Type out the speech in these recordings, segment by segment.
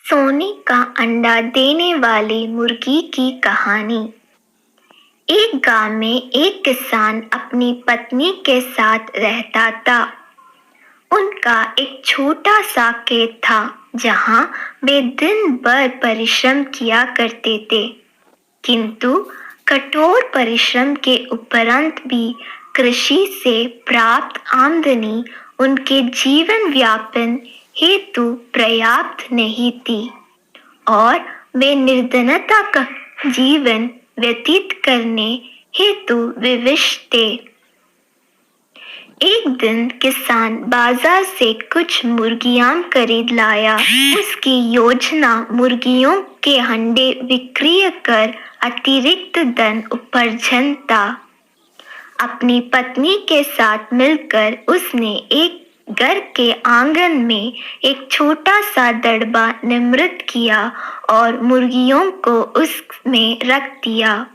सोने का अंडा देने वाली मुर्गी की कहानी। एक गांव में एक किसान अपनी पत्नी के साथ रहता था। उनका एक छोटा सा खेत था जहां वे दिन भर परिश्रम किया करते थे। किंतु कठोर परिश्रम के उपरांत भी कृषि से प्राप्त आमदनी उनके जीवन यापन हेतु पर्याप्त नहीं थी और वे निर्धनता का जीवन व्यतीत करने हेतु विवश थे। एक दिन किसान बाजार से कुछ मुर्गियां खरीद लाया। उसकी योजना मुर्गियों के अंडे विक्रय कर अतिरिक्त धन उपार्जन था। अपनी पत्नी के साथ मिलकर उसने एक घर के आंगन में एक छोटा सा दड़बा निर्मित किया और मुर्गियों को उसमें रख दिया।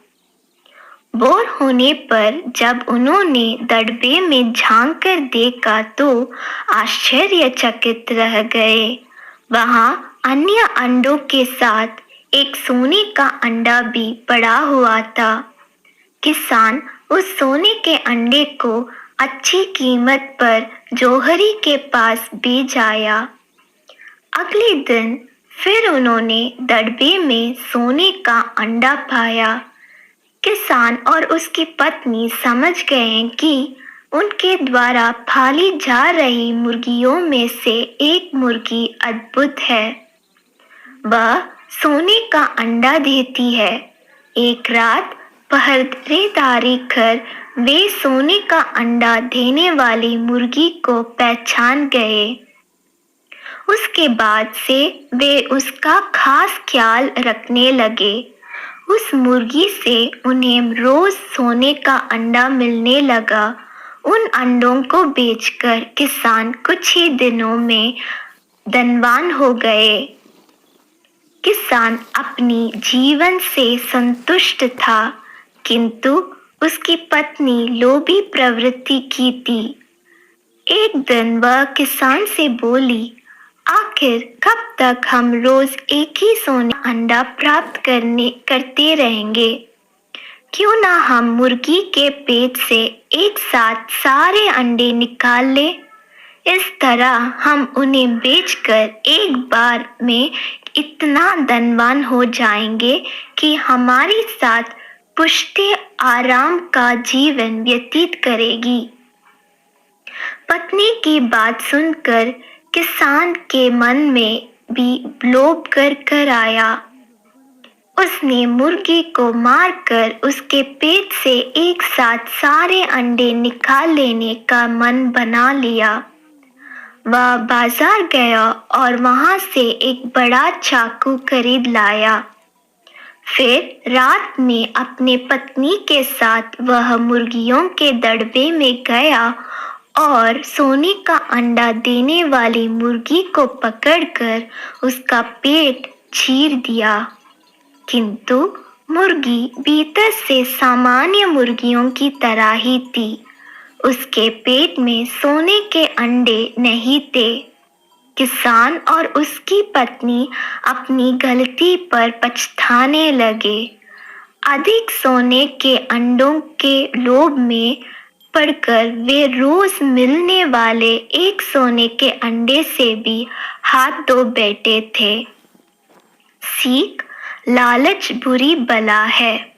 बोर होने पर जब उन्होंने दड़बे में झांक कर देखा तो आश्चर्यचकित रह गए। वहां अन्य अंडों के साथ एक सोने का अंडा भी पड़ा हुआ था। किसान उस सोने के अंडे को अच्छी कीमत पर जौहरी के पास बेच आया। अगले दिन फिर उन्होंने दड़बे में सोने का अंडा पाया। किसान और उसकी पत्नी समझ गए कि उनके द्वारा पाली जा रही मुर्गियों में से एक मुर्गी अद्भुत है। वह सोने का अंडा देती है। एक रात पहरेदारी कर वे सोने का अंडा देने वाली मुर्गी को पहचान गए। उसके बाद से वे उसका खास ख्याल रखने लगे। उस मुर्गी से उन्हें रोज सोने का अंडा मिलने लगा। उन अंडों को बेचकर किसान कुछ ही दिनों में धनवान हो गए। किसान अपनी जीवन से संतुष्ट था, किंतु उसकी पत्नी लोभी प्रवृत्ति की थी। एक दिन वह किसान से बोली, आखिर कब तक हम रोज एक ही सोने अंडा प्राप्त करते रहेंगे? क्यों ना हम मुर्गी के पेट से एक साथ सारे अंडे निकाल ले। इस तरह हम उन्हें बेचकर एक बार में इतना धनवान हो जाएंगे कि हमारे साथ पुष्टि आराम का जीवन व्यतीत करेगी। पत्नी की बात सुनकर किसान के मन में भी लोभ कर आया। उसने मुर्गी को मारकर उसके पेट से एक साथ सारे अंडे निकाल लेने का मन बना लिया। वह बाजार गया और वहां से एक बड़ा चाकू खरीद लाया। फिर रात में अपने पत्नी के साथ वह मुर्गियों के दड़बे में गया और सोने का अंडा देने वाली मुर्गी को पकड़कर उसका पेट चीर दिया। किंतु मुर्गी भीतर से सामान्य मुर्गियों की तरह ही थी। उसके पेट में सोने के अंडे नहीं थे। किसान और उसकी पत्नी अपनी गलती पर पछताने लगे। अधिक सोने के अंडों के लोभ में पड़कर वे रोज मिलने वाले एक सोने के अंडे से भी हाथ धो बैठे थे। सीख, लालच बुरी बला है।